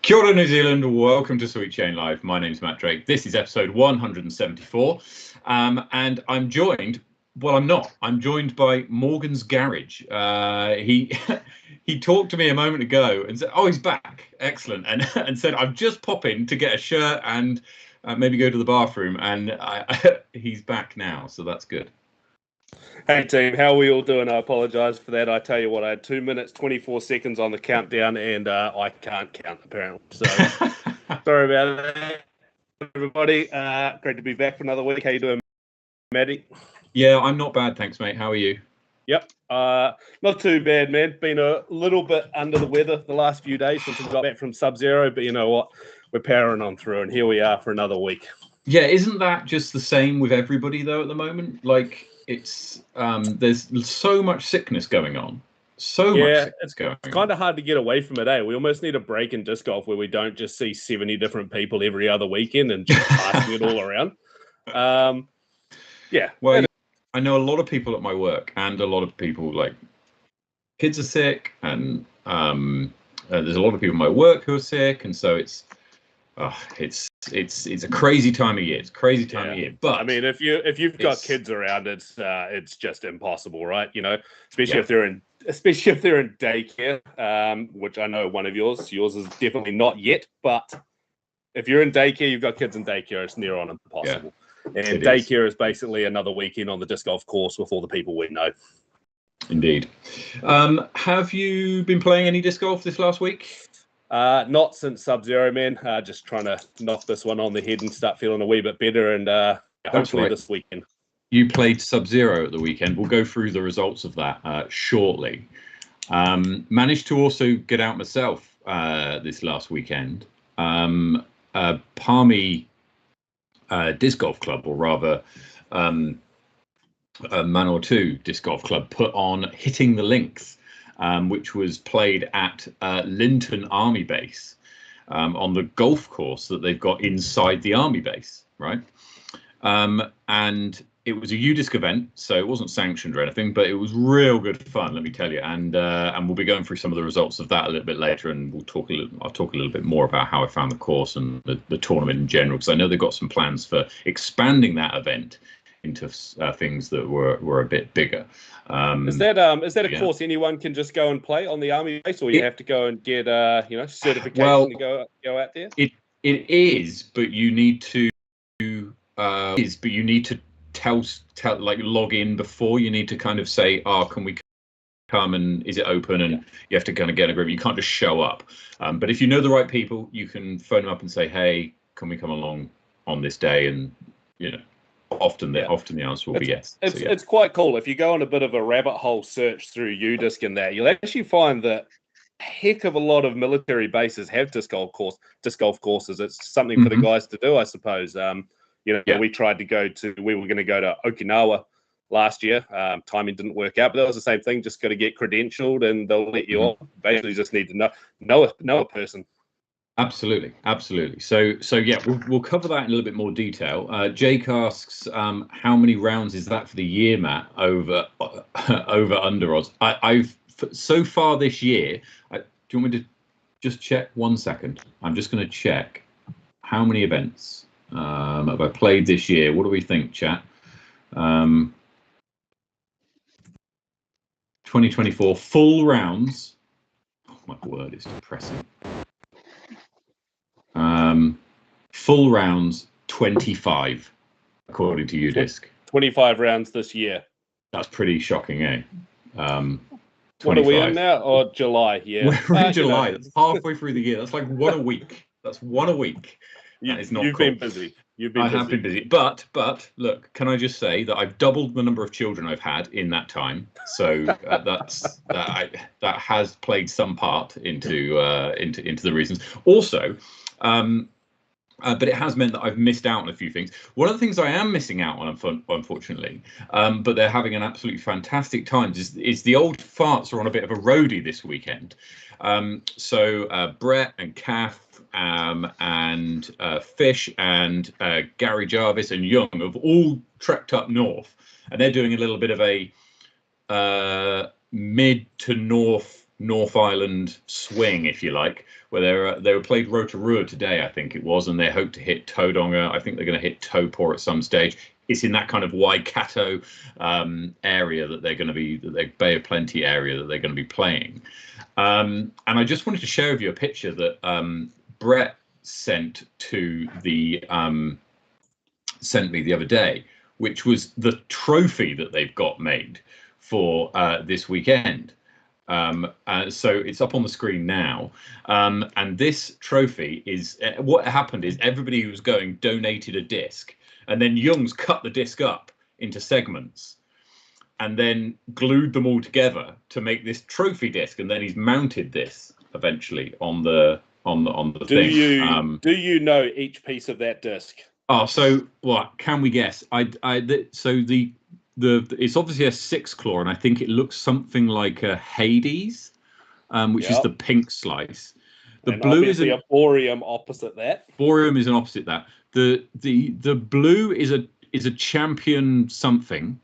Kia ora, New Zealand. Welcome to Sweet Chain Live. My name's Matt Drake. This is episode 174. And I'm joined, well, I'm not. I'm joined by Morgan's Garage. He he talked to me a moment ago and said, oh, he's back. Excellent. And said, I'm just popping to get a shirt and maybe go to the bathroom. And he's back now. So that's good. Hey team, how are we all doing? I apologise for that. I tell you what, I had 2 minutes, 24 seconds on the countdown, and I can't count apparently. So sorry about that, everybody. Great to be back for another week. How you doing, Matty? Yeah, I'm not bad, thanks, mate. How are you? Yep, not too bad, man. Been a little bit under the weather the last few days since we got back from Sub-Zero, but you know what? We're powering on through, and here we are for another week. Yeah, isn't that just the same with everybody though at the moment? Like it's there's so much sickness going on. It's kind of hard to get away from it, eh? We almost need a break in disc golf where we don't just see 70 different people every other weekend and just passing it all around. Yeah. Well, I know a lot of people at my work and a lot of people, like, kids are sick, and there's a lot of people at my work who are sick, and so it's a crazy time of year. It's a crazy time of year. But I mean, if you've got kids around, it's just impossible, right? You know, especially if they're in daycare, which I know one of yours is definitely not yet. But if you're in daycare, you've got kids in daycare, it's near on impossible. Yeah, and daycare is basically another weekend on the disc golf course with all the people we know. Indeed. Have you been playing any disc golf this last week? Not since Sub-Zero, man. Just trying to knock this one on the head and start feeling a wee bit better, and hopefully this weekend. You played Sub-Zero at the weekend. We'll go through the results of that shortly. Managed to also get out myself this last weekend. Palmy Disc Golf Club, or rather Manawatu Disc Golf Club, put on Hitting the Links, which was played at Linton Army Base on the golf course that they've got inside the Army Base, right? And it was a UDisc event, so it wasn't sanctioned or anything, but it was real good fun, let me tell you. And we'll be going through some of the results of that a little bit later, and I'll talk a little bit more about how I found the course and the tournament in general, because I know they've got some plans for expanding that event into things that were a bit bigger. Is that a course anyone can just go and play on the Army Base, or you have to go and get certification to go out there? It is, but you need to tell like log in before. You need to kind of say, can we come, and is it open, and you have to kind of get a grip. You can't just show up. But if you know the right people, you can phone them up and say, hey, can we come along on this day? And often the answer will be yes. It's quite cool. If you go on a bit of a rabbit hole search through UDisc and that, you'll actually find that a heck of a lot of military bases have disc golf courses. It's something for the guys to do, I suppose. We were going to go to Okinawa last year. Timing didn't work out, but that was the same thing. Just got to get credentialed, and they'll let you on. Basically, just need to know a person. Absolutely. So yeah, we'll cover that in a little bit more detail. Jake asks, how many rounds is that for the year, Matt? Over under odds. I've so far this year. Do you want me to just check 1 second? I'm just going to check how many events have I played this year. What do we think, chat? 2024 full rounds. Oh, my word, it's depressing. Full rounds 25, according to UDisc. 25 rounds this year. That's pretty shocking, eh? What are we in now? Or July? Yeah, we're in July. That's halfway through the year. That's like one a week. That's one a week. You've been busy. I have been busy. But look, can I just say that I've doubled the number of children I've had in that time. So that has played some part into the reasons. Also, but it has meant that I've missed out on a few things. One of the things I am missing out on, unfortunately, but they're having an absolutely fantastic time, is the old farts are on a bit of a roadie this weekend. So Brett and Kath and Fish and Gary Jarvis and Young have all trekked up north, and they're doing a little bit of a mid to north North Island swing, if you like, where they were played Rotorua today, I think it was, and they hope to hit Tauranga. I think they're going to hit Taupō at some stage. It's in that kind of Waikato area that they're going to be, the Bay of Plenty area that they're going to be playing. And I just wanted to share with you a picture that Brett sent me the other day, which was the trophy that they've got made for this weekend. So it's up on the screen now, and this trophy is what happened is everybody who was going donated a disc, and then Young's cut the disc up into segments and then glued them all together to make this trophy disc, and then he's mounted this eventually on the thing. Do you know each piece of that disc? Oh, so what can we guess? So the it's obviously a 6 claw, and I think it looks something like a Hades, which is the pink slice. The and blue is a Boreum opposite that. Boreum is an opposite that. The blue is a champion something,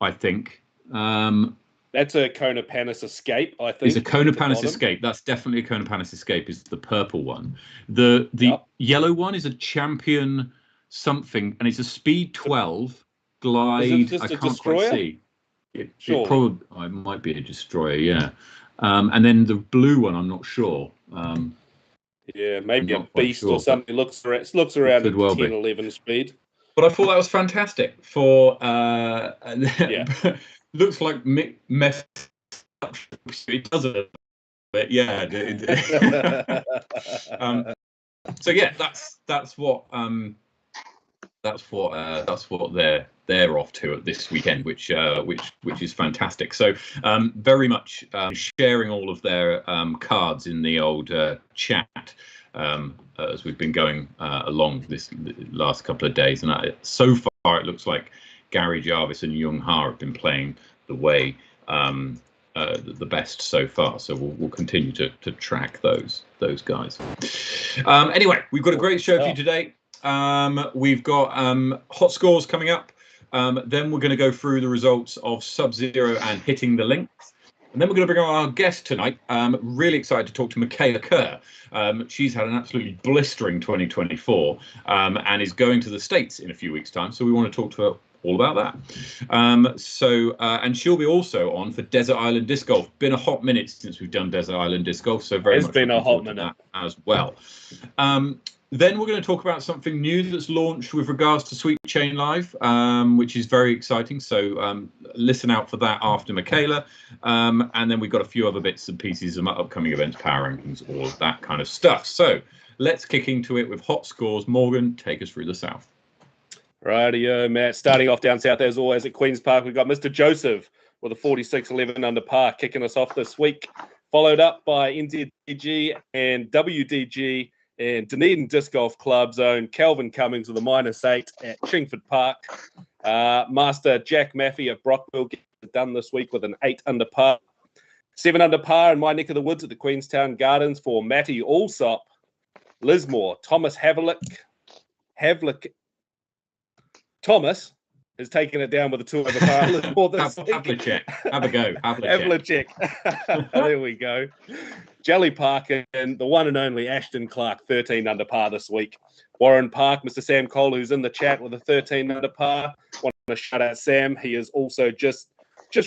I think. That's a Konopanis Escape, I think. It's a Konopanis Escape. That's definitely a Konopanis Escape. Is the purple one. The yellow one is a champion something, and it's a speed 12 glide. I can't quite see. It probably might be a destroyer, yeah. And then the blue one, I'm not sure. Yeah, maybe a beast or something. Looks around at 10, 11 speed. But I thought that was fantastic for looks like meth. It does a bit, yeah. So yeah, that's what they're off to at this weekend, which is fantastic. So very much sharing all of their cards in the old chat as we've been going along this last couple of days, and so far it looks like Gary Jarvis and Young Ha have been playing the way the best so far. So we'll continue to track those guys. Anyway, we've got a great show for you today. We've got hot scores coming up. Then we're going to go through the results of Sub-Zero and Hitting the Links. And then we're going to bring on our guest tonight. Really excited to talk to Michaela Kerr. She's had an absolutely blistering 2024 and is going to the States in a few weeks' time. So we want to talk to her all about that. And she'll be also on for Desert Island Disc Golf. Been a hot minute since we've done Desert Island Disc Golf, so very much it's been a hot minute as well. Then we're going to talk about something new that's launched with regards to Sweet Chain Live, which is very exciting. So listen out for that after Michaela. And then we've got a few other bits and pieces of upcoming events, power rankings, all of that kind of stuff. So let's kick into it with hot scores. Morgan, take us through the South. Rightio, Matt. Starting off down south, as always, at Queen's Park, we've got Mr. Joseph with a 46-11 under par, kicking us off this week. Followed up by NZDG and WDG and Dunedin Disc Golf Club's own Calvin Cummings with a -8 at Chingford Park. Master Jack Maffey at Brockville gets it done this week with an 8 under par. 7 under par in my neck of the woods at the Queenstown Gardens for Matty Allsop. Lismore, Thomas Havlicek. Thomas has taken it down with a 2 over par. Havlicek. Have a go. Havlicek. There we go. Jelly Park and the one and only Ashton Clark, 13 under par this week. Warren Park, Mr. Sam Cole, who's in the chat with a 13 under par. Want to shout out Sam. He has also just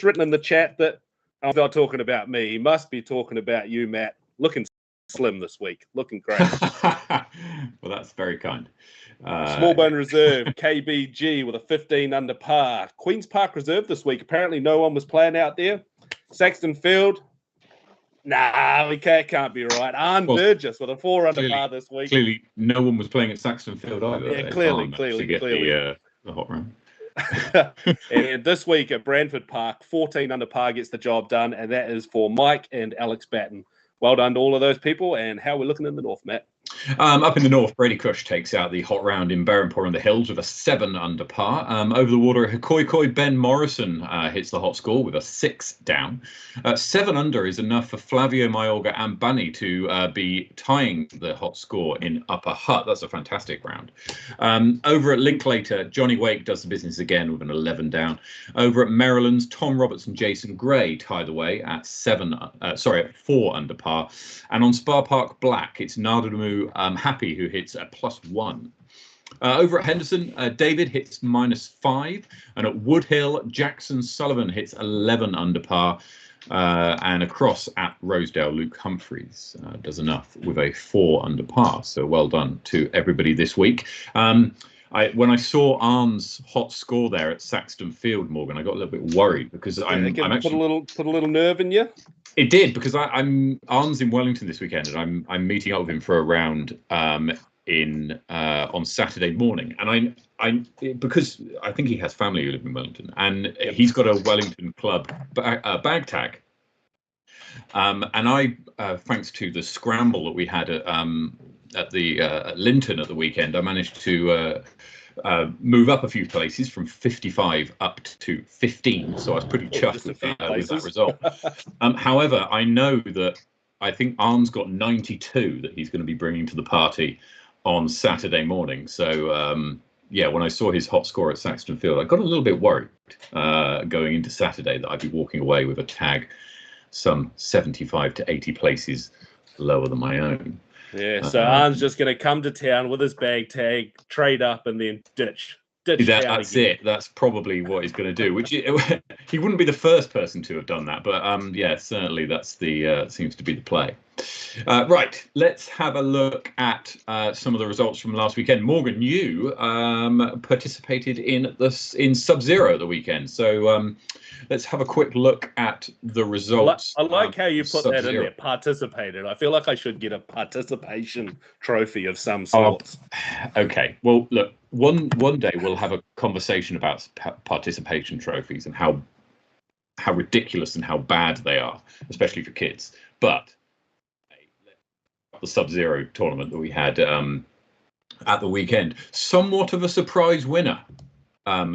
written in the chat that I'm not talking about me. He must be talking about you, Matt. Looking slim this week. Looking great. Well, that's very kind. Smallbone Reserve, KBG with a 15 under par. Queen's Park Reserve this week. Apparently no one was playing out there. Saxton Field. Nah, we can't be right. Arne Burgess with a 4 under par this week. Clearly, no one was playing at Saxton Field either. Yeah, clearly. The hot run. And this week at Brantford Park, 14 under par gets the job done, and that is for Mike and Alex Batten. Well done to all of those people, and how we're looking in the north, Matt. Up in the north, Brady Cush takes out the hot round in Berrenpore on the Hills with a 7 under par. Over the water, Hikoikoi Ben Morrison hits the hot score with a 6 down. 7 under is enough for Flavio Mayorga and Bunny to be tying the hot score in Upper Hutt. That's a fantastic round. Over at Linklater, Johnny Wake does the business again with an 11 down. Over at Maryland's, Tom Roberts and Jason Gray tie the way at 4 under par. And on Spa Park Black, it's Nadamu Happy who hits a +1. Over at Henderson, David hits -5, and at Woodhill, Jackson Sullivan hits 11 under par, and across at Rosedale, Luke Humphreys does enough with a 4 under par. So well done to everybody this week. When I saw Arne's hot score there at Saxton Field, Morgan, I got a little bit worried because I'm actually put a little nerve in you. It did, because Arne's in Wellington this weekend, and I'm meeting up with him for a round on Saturday morning, and because I think he has family who live in Wellington, and he's got a Wellington club bag tag, and I thanks to the scramble that we had at Linton at the weekend, I managed to move up a few places from 55 up to 15, so I was pretty chuffed with that result. However, I know that I think Arne's got 92 that he's going to be bringing to the party on Saturday morning. So when I saw his hot score at Saxton Field, I got a little bit worried going into Saturday that I'd be walking away with a tag some 75 to 80 places lower than my own. Yeah, so Arne's just going to come to town with his bag tag, trade up, and then ditch. That's again. It. That's probably what he's going to do. Which he wouldn't be the first person to have done that, but certainly that's the seems to be the play. Right, let's have a look at some of the results from last weekend. Morgan, you participated in Sub-Zero the weekend, so let's have a quick look at the results. I like how you put that in there. Participated. I feel like I should get a participation trophy of some sort. Okay. Well, look. One day we'll have a conversation about participation trophies and how ridiculous and how bad they are, especially for kids. But the Sub-Zero tournament that we had at the weekend, somewhat of a surprise winner,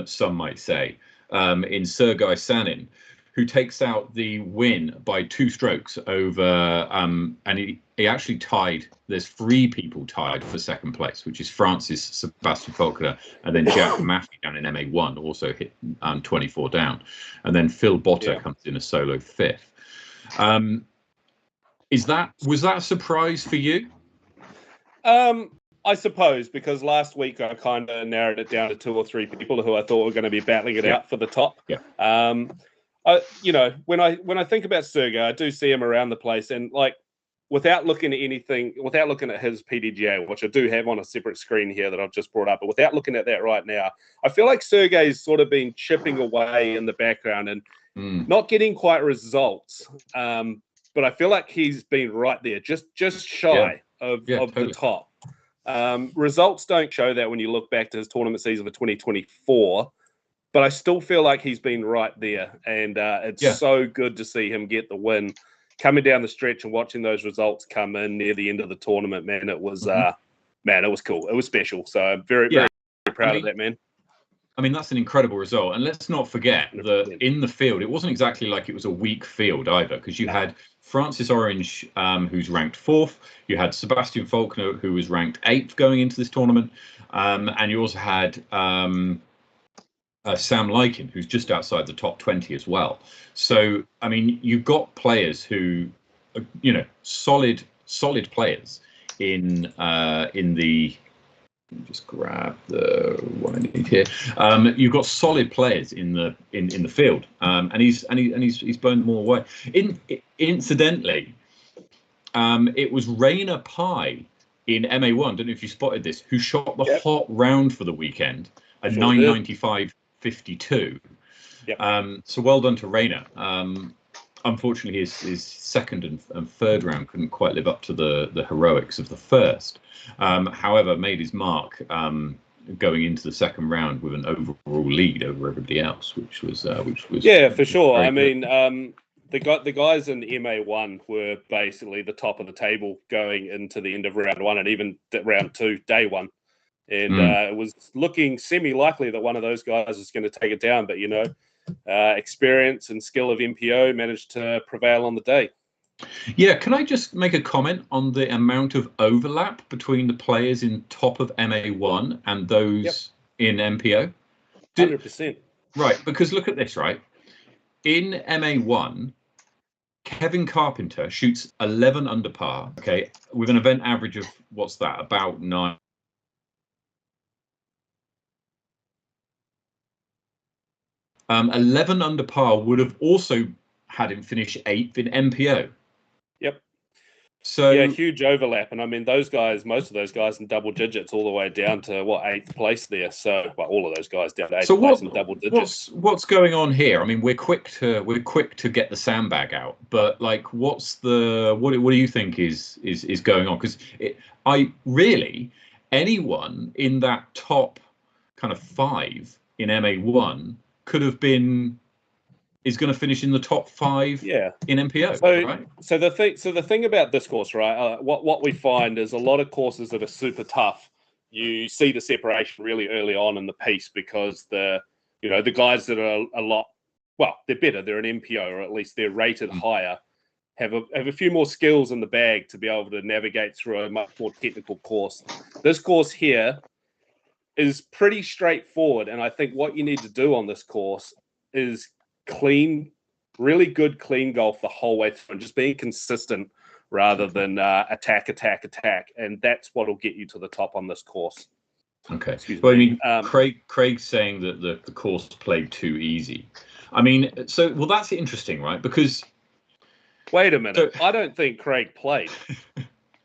some might say, in Sergei Sanin, who takes out the win by 2 strokes over, and he actually tied. There's 3 people tied for second place, which is Francis Sebastian Faulkner, and then Jack Maffey down in MA1 also hit 24 down, and then Phil Botter comes in a solo 5th. Was that a surprise for you? I suppose, because last week I kind of narrowed it down to 2 or 3 people who I thought were going to be battling it out for the top. Yeah. When I think about Sergei, I do see him around the place, and without looking at his PDGA, which I do have on a separate screen here that I've just brought up, but without looking at that right now, I feel like Sergei's sort of been chipping away in the background and not getting quite results. But I feel like he's been right there, just shy of totally. The top. Results don't show that when you look back to his tournament season for 2024. But I still feel like he's been right there, and it's so good to see him get the win, coming down the stretch and watching those results come in near the end of the tournament. Man, it was it was cool. It was special. So I'm very proud of that, man. I mean, that's an incredible result, and let's not forget that in the field, it wasn't exactly like it was a weak field either, because you had Francis Orange, who's ranked 4th. You had Sebastian Faulkner, who was ranked 8th going into this tournament, and you also had Sam Lykin, who's just outside the top 20 as well. So, I mean, you've got players who, solid players in the. Let me just grab the one I need here. You've got solid players in the field, and he's burned more away. Incidentally, it was Rainer Pye in MA1. Don't know if you spotted this, who shot the hot round for the weekend at 995.52. So well done to Rainer. Unfortunately, his second and third round couldn't quite live up to the heroics of the first. However, made his mark going into the second round with an overall lead over everybody else, which was for sure. I mean, the guys in MA1 were basically the top of the table going into the end of round one and even round two, day one. And it was looking semi-likely that one of those guys was going to take it down. But, you know, experience and skill of MPO managed to prevail on the day. Yeah, can I just make a comment on the amount of overlap between the players in top of MA1 and those in MPO? 100%. Right, because look at this, right? In MA1, Kevin Carpenter shoots 11 under par, okay, with an event average of, what's that, about 9. 11 under par would have also had him finish 8th in MPO. Yep. So yeah, huge overlap, and I mean most of those guys in double digits, all the way down to 8th place there. So, well, all of those guys down to 8th place in double digits. What's going on here? I mean, we're quick to get the sandbag out, but like, what do you think is going on? Because anyone in that top kind of 5 in MA1 could have is going to finish in the top 5 in MPO. Right? So the thing about this course, right? What we find is a lot of courses that are super tough. You see the separation really early on in the piece because the guys that are they're better. They're an MPO, or at least they're rated higher. Have a few more skills in the bag to be able to navigate through a much more technical course. This course here is pretty straightforward, and I think what you need to do on this course is really good clean golf the whole way through, and just being consistent rather than attack, and that's what'll get you to the top on this course. Okay. Well, I mean, Craig's saying that the course played too easy. I mean, that's interesting, right? Because wait a minute, I don't think Craig played.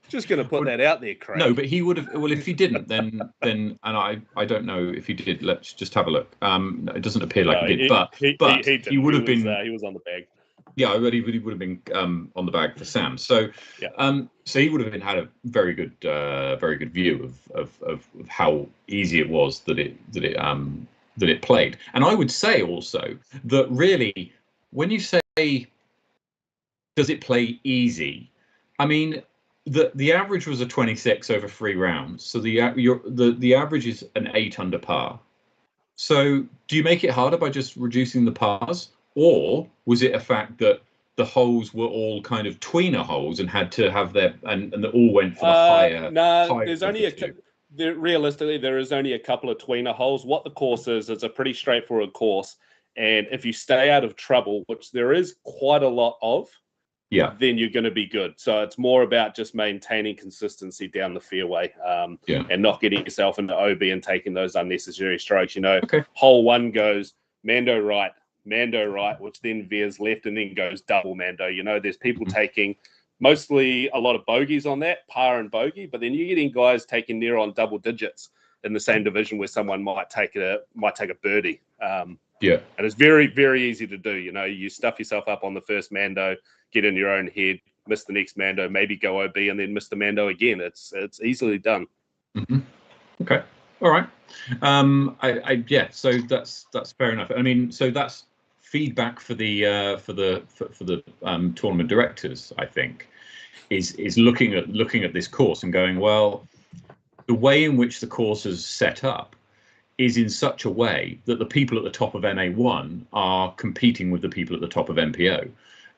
Just going to put that out there, Craig. No, but he would have. Well, if he didn't, then, and I don't know if he did. Let's just have a look. It doesn't appear like he did, but he would have been. He was on the bag. Yeah, I really would have been on the bag for Sam. So, so he would have had a very good view of how easy it was that it played. And I would say also that really, when you say, does it play easy? I mean, the average was a 26 over 3 rounds, so the average is an 8 under par. So do you make it harder by just reducing the pars, or was it a fact that the holes were all kind of tweener holes and had to have and they all went for the higher? No, there's only realistically there is only a couple of tweener holes. What the course is a pretty straightforward course, and if you stay out of trouble, which there is quite a lot of, then you're going to be good. So it's more about just maintaining consistency down the fairway, and not getting yourself into OB and taking those unnecessary strokes. Hole 1 goes Mando right, which then veers left and then goes double Mando. There's people taking mostly a lot of bogeys on that, par and bogey, but then you're getting guys taking near on double digits in the same division where someone might take a birdie. And it's very, very easy to do. You stuff yourself up on the first Mando, get in your own head, miss the next Mando, maybe go OB and then miss the Mando again. It's easily done. Mm-hmm. Okay. All right. So that's fair enough. I mean, so that's feedback for the tournament directors, I think, is looking at this course and going, well, the way in which the course is set up is in such a way that the people at the top of MA1 are competing with the people at the top of MPO.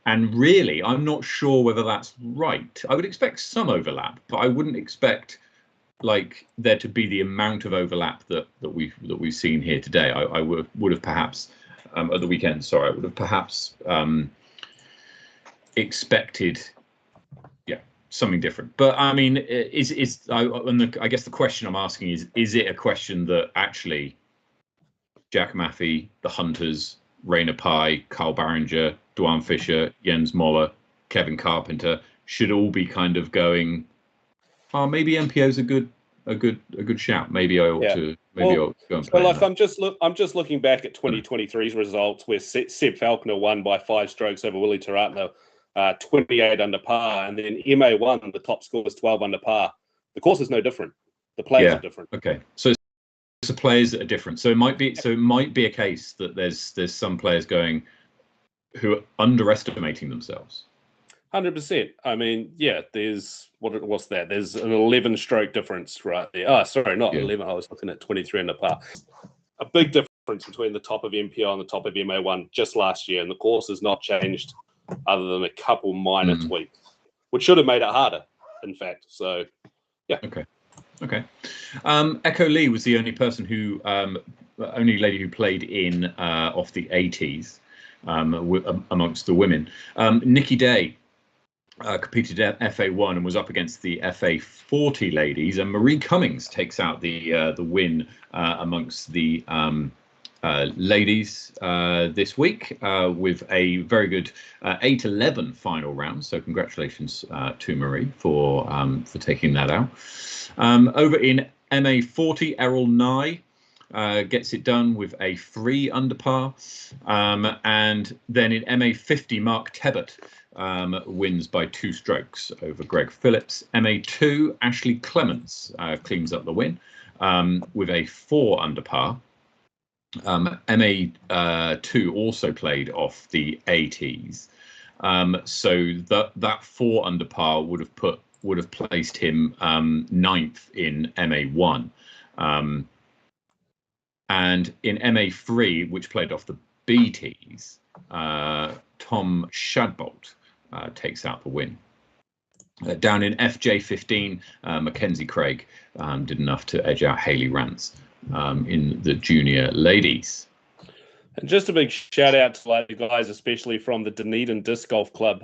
And really, I'm not sure whether that's right. I would expect some overlap, but I wouldn't expect like there to be the amount of overlap that we've seen here today. I would have perhaps at the weekend. Sorry, I would have perhaps expected something different. But I mean, I guess the question I'm asking is it a question that actually Jack Maffey, the Hunters, Rainer Pai, Carl Barringer, Duane Fisher, Jens Moller, Kevin Carpenter should all be kind of going, maybe MPO's a good shout. Maybe I ought to go and play. Well, like I'm just looking back at 2023's results where Seb Falconer won by 5 strokes over Willie Taratner, 28 under par, and then MA1 the top score was 12 under par. The course is no different. The players are different. Okay, so it's the players that are different. So it might be a case that there's some players going who are underestimating themselves. 100%. I mean, yeah, there's what's that? There's an 11-stroke difference right there. Oh, sorry, not 11. I was looking at 23 under par. A big difference between the top of MPO and the top of MA1 just last year, and the course has not changed other than a couple minor tweaks, which should have made it harder, in fact. So, yeah. Okay. Echo Lee was the only person who, only lady who played in off the 80s amongst the women. Nikki Day competed at FA1 and was up against the FA40 ladies, and Marie Cummings takes out the win amongst the ladies this week with a very good 8-11 final round. So congratulations to Marie for taking that out. Over in MA40, Errol Nye gets it done with a 3 under par, and then in MA50, Mark Tebbett wins by 2 strokes over Greg Phillips. MA2, Ashley Clements cleans up the win with a 4 under par. MA2 also played off the 80s, so that 4 under par would have placed him 9th in MA1, and in MA3, which played off the BTs, Tom Shadbolt takes out the win. Down in FJ15, Mackenzie Craig did enough to edge out Hayley Rance in the junior ladies. And just a big shout out to the guys, especially from the Dunedin Disc Golf Club.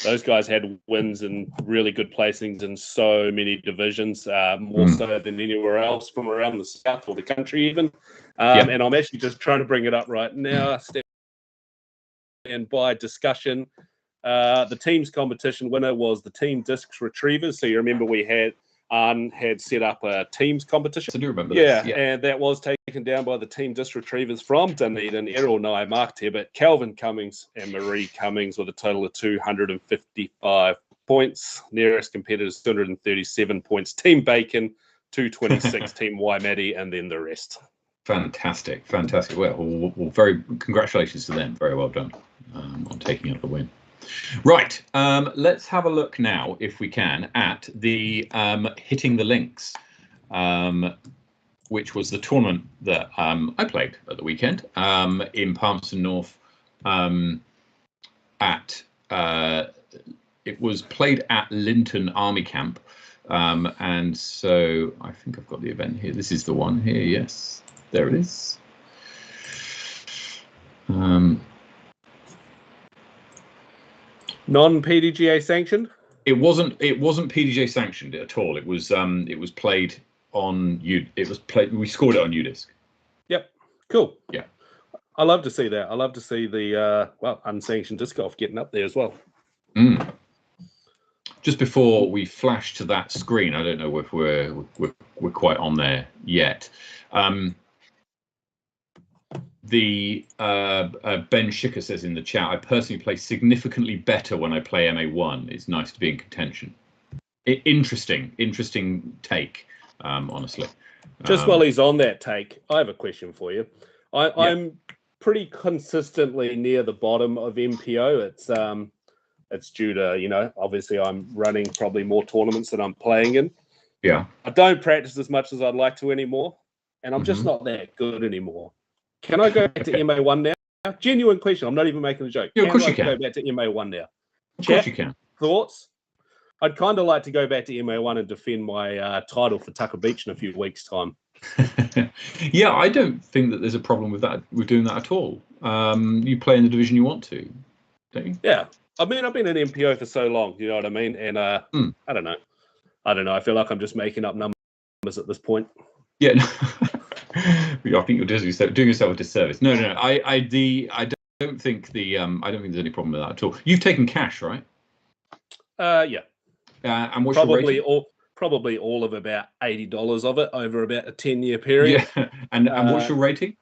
Those guys had wins and really good placings in so many divisions, more so than anywhere else from around the south or the country even. And I'm actually just trying to bring it up right now. And by discussion, the team's competition winner was the Team Discs Retrievers. So you remember we had set up a teams competition. I do remember this. Yeah, and that was taken down by the Team Disc Retrievers from Dunedin, Errol Nye, Mark Tebbett, Calvin Cummings, and Marie Cummings with a total of 255 points. Nearest competitors, 237 points. Team Bacon, 226, Team Waimati, and then the rest. Fantastic. Well, very congratulations to them. Very well done on taking up the win. Right, let's have a look now, if we can, at the Hitting the Links, which was the tournament that I played at the weekend in Palmerston North. It was played at Linton Army Camp, and so I think I've got the event here. This is the one here. Yes, there it is. Non-PDGA sanctioned? It wasn't PDGA sanctioned at all. It was played on we scored it on UDisc. Yep. Cool. Yeah. I love to see that. I love to see the unsanctioned disc golf getting up there as well. Just before we flash to that screen, I don't know if we're quite on there yet. The Ben Schicker says in the chat, I personally play significantly better when I play MA1. It's nice to be in contention. Interesting take, honestly. Just while he's on that take, I have a question for you. I'm pretty consistently near the bottom of MPO. It's due to, obviously I'm running probably more tournaments than I'm playing in. Yeah. I don't practice as much as I'd like to anymore, and I'm just not that good anymore. Can I go back to MA1 now? Genuine question. I'm not even making a joke. Yeah, of course you can. Go back to MA1 now. Of course you can. Thoughts? I'd kind of like to go back to MA1 and defend my title for Tucker Beach in a few weeks' time. Yeah, I don't think that there's a problem with that. With doing that at all. You play in the division you want to, don't you? Yeah. I mean, I've been in MPO for so long. You know what I mean? And I don't know. I feel like I'm just making up numbers at this point. Yeah. I think you're doing yourself a disservice. No. I don't think there's any problem with that at all. You've taken cash, right? Yeah. And what's your rating? Probably all of about $80 of it over about a 10-year period. Yeah. And what's your rating?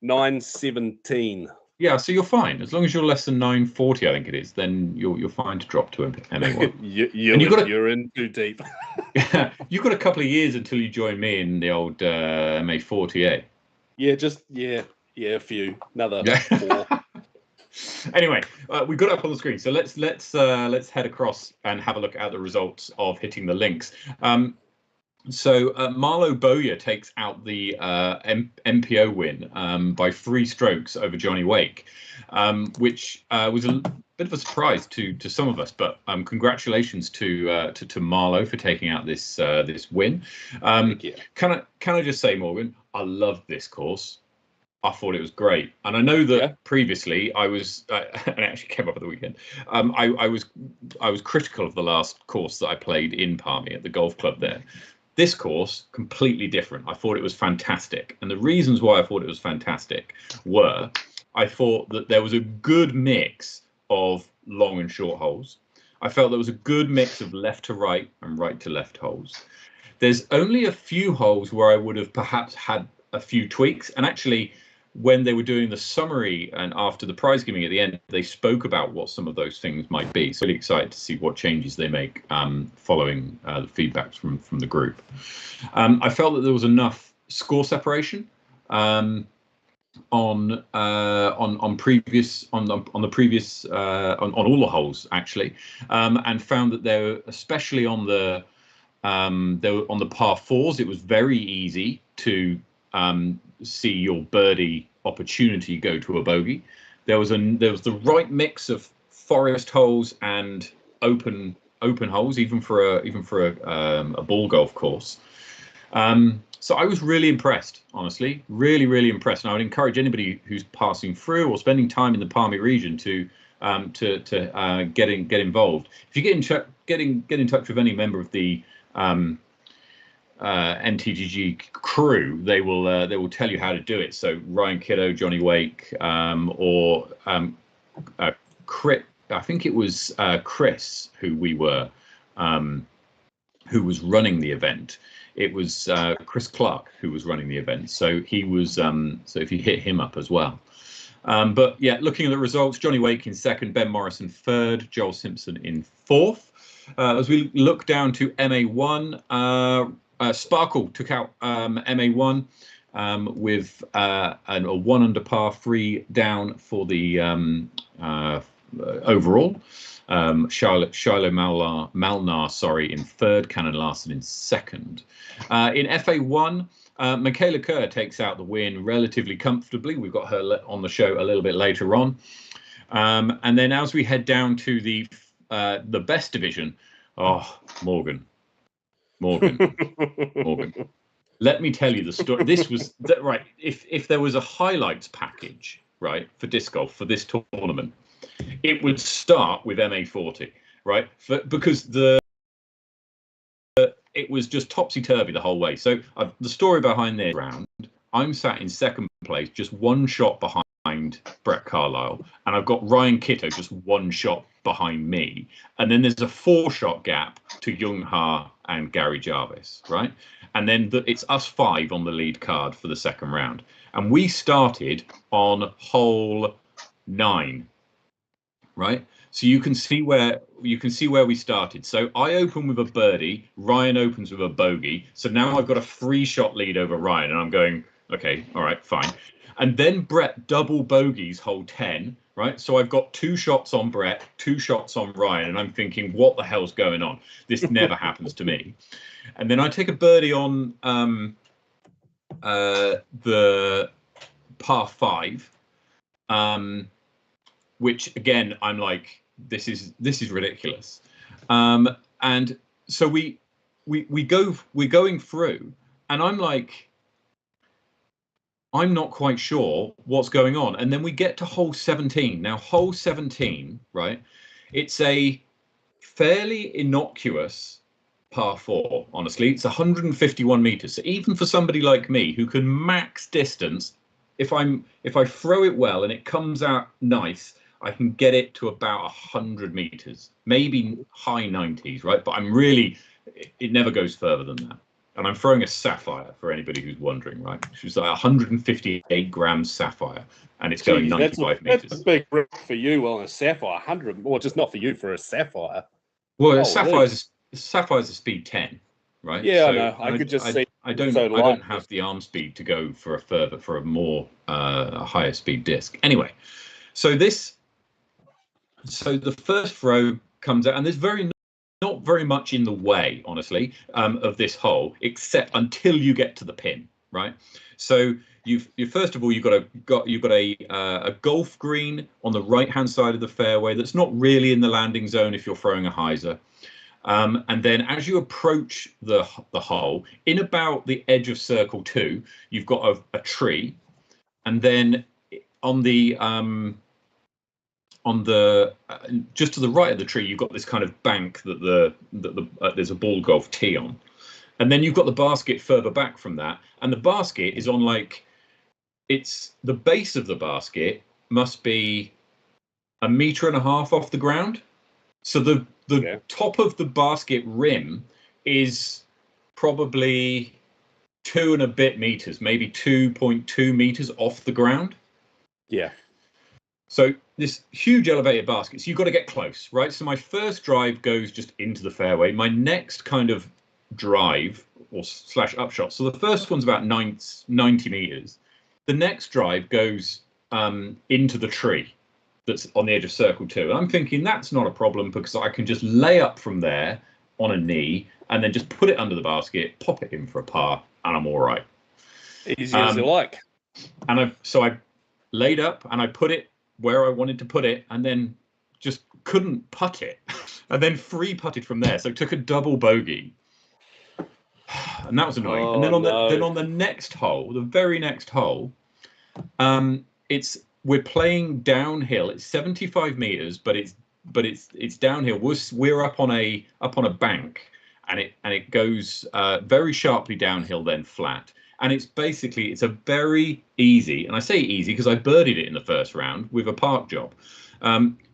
917. Yeah, so you're fine as long as you're less than 940. I think it is. Then you're fine to drop to MA1. You're in too deep. You've got a couple of years until you join me in the old MA40A. Yeah, a few. Another 4. Anyway, we got it up on the screen, so let's head across and have a look at the results of hitting the links. So Marlo Bowyer takes out the MPO win by 3 strokes over Johnny Wake, which was a bit of a surprise to some of us. But congratulations to Marlo for taking out this this win. Can I just say, Morgan, I loved this course. I thought it was great, and I know that previously I was, and it actually came up at the weekend. I was critical of the last course that I played in Palmy at the golf club there. This course, completely different. I thought it was fantastic. And the reasons why I thought it was fantastic were, I thought that there was a good mix of long and short holes. I felt there was a good mix of left to right and right to left holes. There's only a few holes where I would have perhaps had a few tweaks. And actually, when they were doing the summary and after the prize giving at the end, they spoke about what some of those things might be. So really excited to see what changes they make following the feedback from the group. I felt that there was enough score separation on all the holes actually, and found that there, especially on the par 4s, it was very easy to see your birdie opportunity go to a bogey. There was the right mix of forest holes and open holes, even for a ball golf course. So I was really impressed, honestly, really impressed. And I would encourage anybody who's passing through or spending time in the Palmy region to get involved. If you get in touch with any member of the NTGG crew, they will tell you how to do it. So Ryan Kiddo, Johnny Wake, or I think it was Chris who was running the event. It was Chris Clark who was running the event. So he was so if you hit him up as well. But yeah, looking at the results, Johnny Wake in 2nd, Ben Morrison 3rd, Joel Simpson in 4th. As we look down to MA1, Sparkle took out MA1 with a 1 under par 3 down for the overall. Shiloh Malnar, sorry, in 3rd, Cannon Larson in 2nd. In FA1, Michaela Kerr takes out the win relatively comfortably. We've got her on the show a little bit later on. And then as we head down to the best division, Morgan. Let me tell you the story. This was right. If there was a highlights package, right, for disc golf for this tournament, it would start with MA40, right? Because it was just topsy-turvy the whole way. So the story behind this round, I'm sat in 2nd place, just 1 shot behind Brett Carlisle, and I've got Ryan Kitto just 1 shot behind me, and then there's a 4-shot gap to Young Ha and Gary Jarvis, right? And then it's us 5 on the lead card for the 2nd round, and we started on hole 9, right? So you can see where we started. So I open with a birdie, Ryan opens with a bogey. So now I've got a 3-shot lead over Ryan, and I'm going, okay, all right, fine. And then Brett double bogeys hole 10, right? So I've got 2 shots on Brett, 2 shots on Ryan, and I'm thinking, what the hell's going on? This never happens to me. And then I take a birdie on the par 5, which again, I'm like, this is ridiculous. And so we're going through, and I'm like, I'm not quite sure what's going on. And then we get to hole 17. Now, hole 17, right? It's a fairly innocuous par 4, honestly. It's 151 meters. So even for somebody like me who can max distance, if I throw it well and it comes out nice, I can get it to about 100 meters, maybe high 90s, right? But it never goes further than that. And I'm throwing a sapphire for anybody who's wondering, right? She's like 158 grams sapphire, and it's going 95 meters. That's a big rip for you on a sapphire, 100, or just not for you, for a sapphire. Well, a sapphire's a speed 10, right? Yeah, so, I know. I could just see. I don't have the arm speed to go for a more higher speed disc. Anyway, so this So the first throw comes out, and there's not very much in the way, honestly, of this hole, except until you get to the pin, right? So you first of all you've got a golf green on the right hand side of the fairway that's not really in the landing zone if you're throwing a hyzer. And then as you approach the hole, in about the edge of circle 2, you've got a tree, and then on the just to the right of the tree, you've got this kind of bank that there's a ball golf tee on, and then you've got the basket further back from that, and the basket is on it's the base of the basket must be 1.5 meters off the ground. So the top of the basket rim is probably 2 and a bit meters, maybe 2.2 meters off the ground. Yeah. So this huge elevated basket, so you've got to get close, right? So my first drive goes just into the fairway. My next kind of drive or slash upshot, so the first one's about 90 meters. The next drive goes into the tree that's on the edge of circle 2. And I'm thinking that's not a problem because I can just lay up from there on a knee and then just put it under the basket, pop it in for a par, and I'm all right. Easy as you like. And I laid up and I put it where I wanted to put it, and then just couldn't putt it, and then free putted from there. So took a double bogey, and that was annoying. Oh, and then no. on the next hole, the very next hole, we're playing downhill. It's 75 meters, but it's downhill. We're up on a bank, and it goes very sharply downhill, then flat. And it's a very easy, and I say easy because I birdied it in the first round with a park job.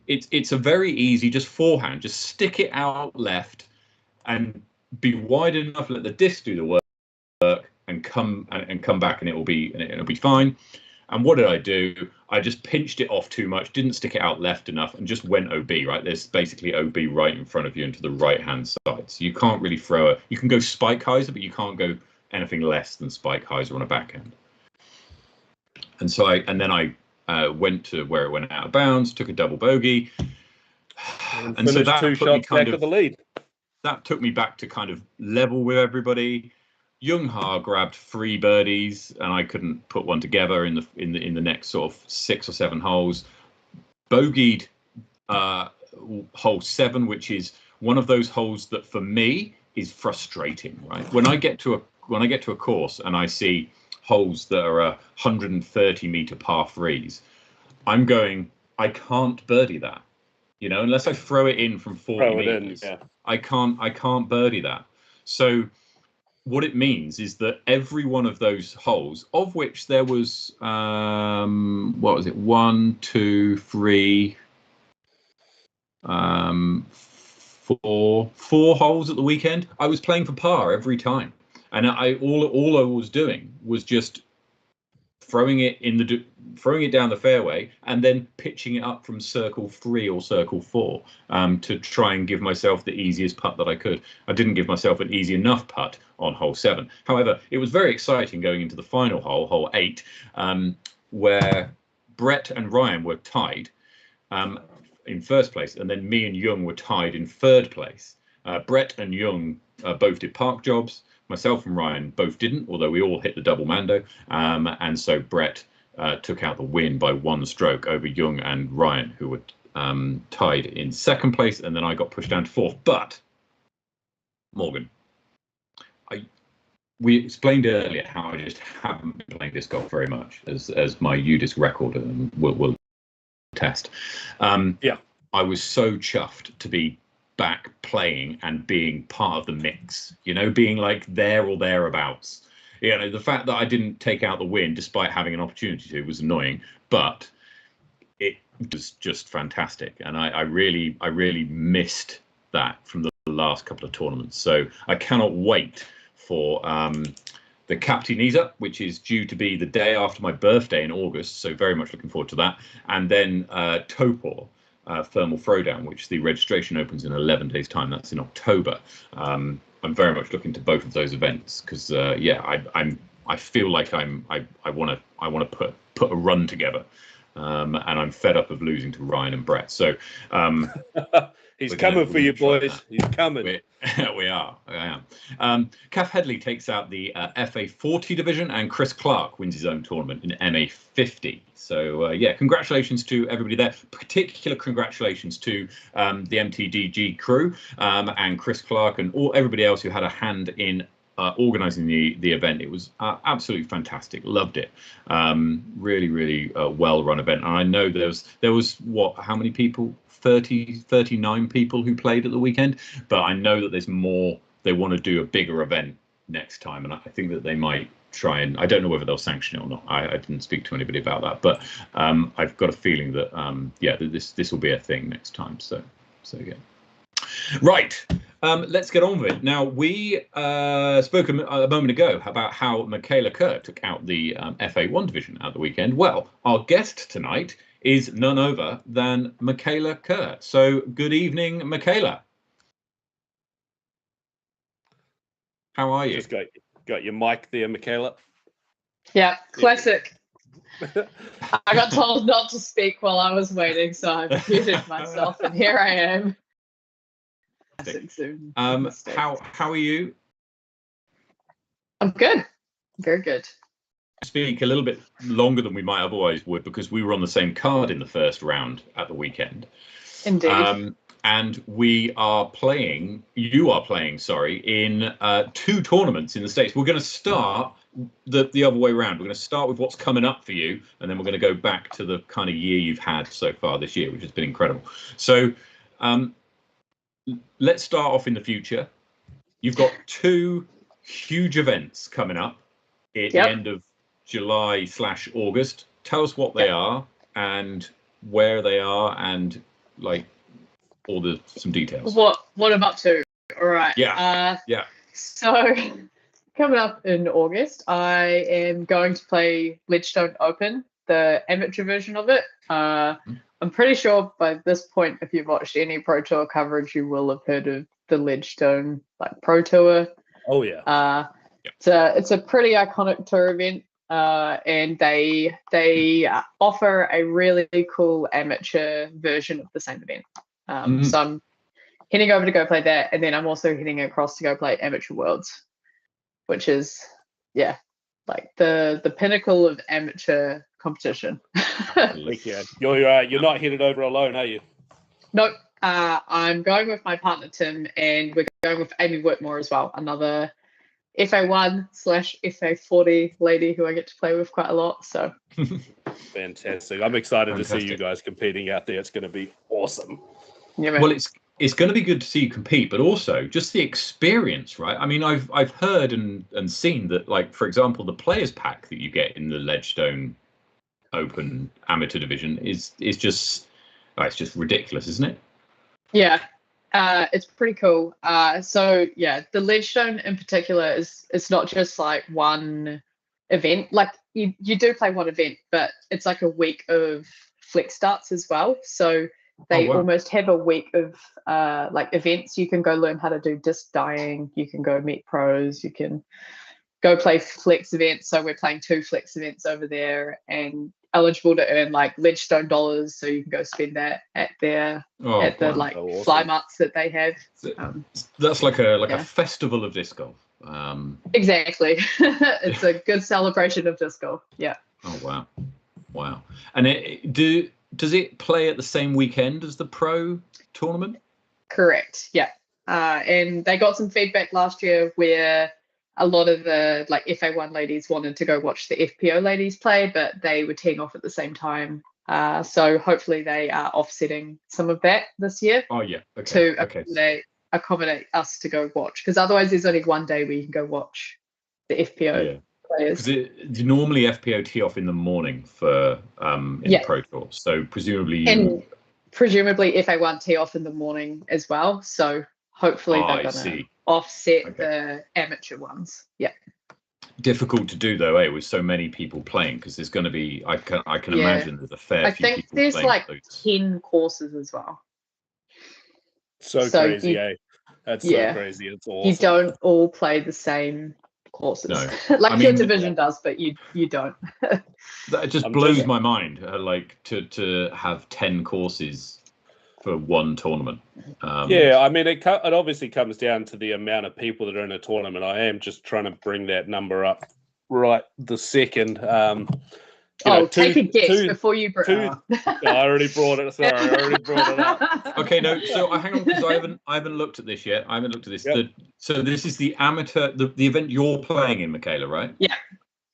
It's a very easy, just forehand, just stick it out left and be wide enough, let the disc do the work, and come back, and it'll be fine. And what did I do? I just pinched it off too much, didn't stick it out left enough, and just went OB, right? There's basically OB right in front of you and to the right-hand side. So you can't really throw it. You can go spike hyzer, but you can't go anything less than spike hyzer on a backhand. And so then I went to where it went out of bounds, took a double bogey. And so that 2 shots back of the lead. That took me back to kind of level with everybody. Young Ha grabbed 3 birdies, and I couldn't put one together in the next sort of 6 or 7 holes. Bogeyed hole 7, which is one of those holes that for me is frustrating. Right, when I get to a course and I see holes that are 130 meter par 3s, I'm going, I can't birdie that. You know, unless I throw it in from 40 meters, I can't birdie that. So what it means is that every one of those holes, of which there was, 1, 2, 3, 4 holes at the weekend, I was playing for par every time. And all I was doing was just throwing it down the fairway and then pitching it up from circle 3 or circle 4 to try and give myself the easiest putt that I could. I didn't give myself an easy enough putt on hole 7. However, it was very exciting going into the final hole, hole 8, where Brett and Ryan were tied in first place, and then me and Young were tied in third place. Brett and Young both did park jobs. Myself and Ryan both didn't, although we all hit the double mando. And so Brett took out the win by 1 stroke over Young and Ryan, who were tied in second place, and then I got pushed down to 4th. But Morgan, we explained earlier how I just haven't been playing disc golf very much, as my UDisc record will test. I was so chuffed to be back playing and being part of the mix, you know, being like there or thereabouts. You know, the fact that I didn't take out the win despite having an opportunity to was annoying, but it was just fantastic, and I really missed that from the last couple of tournaments. So I cannot wait for the Captainisa, which is due to be the day after my birthday in August, so very much looking forward to that. And then Topor Thermal Throwdown, which the registration opens in 11 days' time. That's in October. I'm very much looking to both of those events because, I feel like I want to put a run together. and I'm fed up of losing to Ryan and Brett. So He's coming for you, boys. He's coming. We are. I am. Kath Headley takes out the FA 40 division, and Chris Clark wins his own tournament in MA 50. So yeah, congratulations to everybody there. Particular congratulations to the MTDG crew and Chris Clark and everybody else who had a hand in organising the event. It was absolutely fantastic. Loved it. Really, really well run event. And I know there was what? How many people? 39 people who played at the weekend, but I know that there's more. They want to do a bigger event next time, and I think that they might try and I don't know whether they'll sanction it or not. I didn't speak to anybody about that, but I've got a feeling that this will be a thing next time. So yeah. Right, let's get on with it. Now, we spoke a moment ago about how Michaela Kerr took out the FA1 division at the weekend. Well, our guest tonight is none other than Michaela Kerr. So good evening, Michaela. How are you? Just got your mic there, Michaela. Yeah, classic. I got told not to speak while I was waiting, so I muted myself, and here I am. How are you? I'm good. Very good. Speak a little bit longer than we might otherwise would because we were on the same card in the first round at the weekend. Indeed. And you are playing, in 2 tournaments in the States. We're going to start the other way around. We're going to start with what's coming up for you, and then we're going to go back to the kind of year you've had so far this year, which has been incredible. So let's start off in the future. You've got 2 huge events coming up at the end of July/August. Tell us what they are and where they are and like some details. What I'm up to. All right. Yeah. So coming up in August, I am going to play Ledgestone Open, the amateur version of it. I'm pretty sure by this point, if you've watched any Pro Tour coverage, you will have heard of the Ledgestone Pro Tour. Oh yeah. It's a pretty iconic tour event, and they offer a really cool amateur version of the same event. So I'm heading over to go play that, and then I'm also heading across to go play Amateur Worlds, which is like the pinnacle of amateur competition. Yeah. You're not headed over alone, are you? Nope. I'm going with my partner Tim, and we're going with Amy Whitmore as well, another FA1/FA40 lady who I get to play with quite a lot. So fantastic. I'm excited to see you guys competing out there. It's going to be awesome. Yeah, man. Well, it's going to be good to see you compete, but also just the experience, right? I mean, I've heard and seen that, like, for example, the players pack that you get in the Ledgestone Open Amateur Division is just it's just ridiculous, isn't it? Yeah, it's pretty cool. So yeah, the Ledgestone in particular it's not just like one event. Like you do play one event, but it's like a week of flex starts as well. So they almost have a week of like events. You can go learn how to do disc dyeing. You can go meet pros. You can go play flex events. So we're playing 2 flex events over there and eligible to earn like Ledgestone dollars. So you can go spend that at the awesome fly marks that they have. That's like a festival of disc golf. Exactly. It's a good celebration of disc golf. Yeah. Oh wow. And does it play at the same weekend as the pro tournament? Correct. Yeah. And they got some feedback last year where a lot of the like FA1 ladies wanted to go watch the FPO ladies play, but they were teeing off at the same time. So hopefully they are offsetting some of that this year. Oh yeah. Okay. To accommodate us to go watch, because otherwise there's only one day where you can go watch the FPO players. Because normally FPO tee off in the morning for in Pro Tour. So presumably FA1 tee off in the morning as well. So hopefully they're going to offset the amateur ones. Yeah. Difficult to do though, with so many people playing, because there's going to be I can imagine there's a fair few people. I think there's like 10 courses as well. So crazy, That's so crazy. It's awesome. You don't all play the same courses. No. Like I your mean- division does, but you don't. That just I'm blows just- my mind. Like to have 10 courses for one tournament. Yeah, I mean, it obviously comes down to the amount of people that are in a tournament. I am just trying to bring that number up right the second. Take a guess before you. I already brought it. Sorry, I already brought it up. Okay, no. So hang on, because I haven't looked at this yet. I haven't looked at this. Yep. So this is the amateur, the event you're playing in, Michaela, right? Yeah.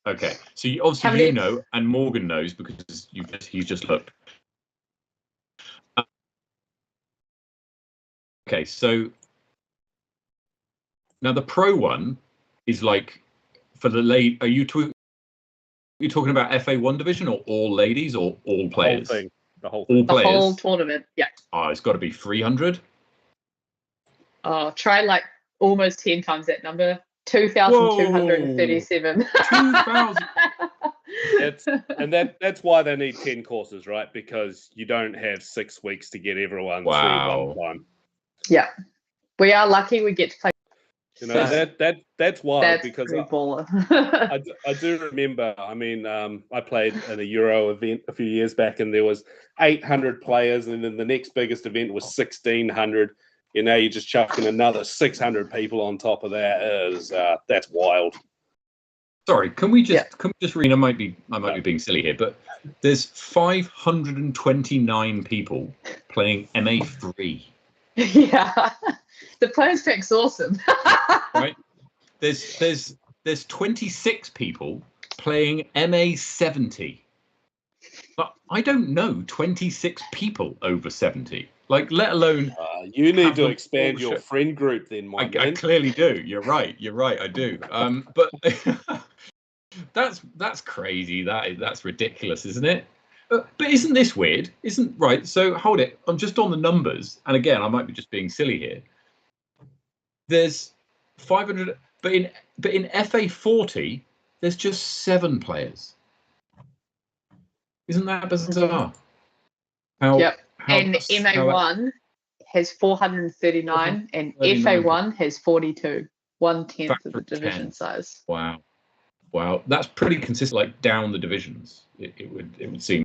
Okay. So obviously How many- you know, and Morgan knows because he's just looked. Okay, so now the pro one is like for the late. Are you talking about FA1 division or all ladies or all players? The whole All thing. The players. whole tournament. Yeah. Oh, it's got to be 300. Oh, try like almost 10 times that number. 2,237. 2,000. That's why they need 10 courses, right? Because you don't have 6 weeks to get everyone Wow. through one time. Yeah. We are lucky we get to play. You know, that's wild That's because pretty baller. I do remember. I mean, I played in a Euro event a few years back, and there was 800 players, and then the next biggest event was 1,600. You know, you're just chucking another 600 people on top of that. That's wild. Sorry, can we just read? I might be being silly here, but there's 529 people playing MA3. Yeah. The players pack's awesome. Right? There's 26 people playing MA70. But I don't know 26 people over 70. Like, let alone. You need have to them expand all your show- friend group then, my I man. clearly do. You're right. I do. But that's crazy. That's ridiculous, isn't it? But isn't this weird? Isn't right? So hold it. I'm just on the numbers, and again, I might be just being silly here. There's 500, but in FA40, there's just 7 players. Isn't that bizarre? Yep. And MA1 has 439 and FA1 has 42. 1/10 of the Factor of division 10. size. Wow, that's pretty consistent. Like down the divisions, it would seem.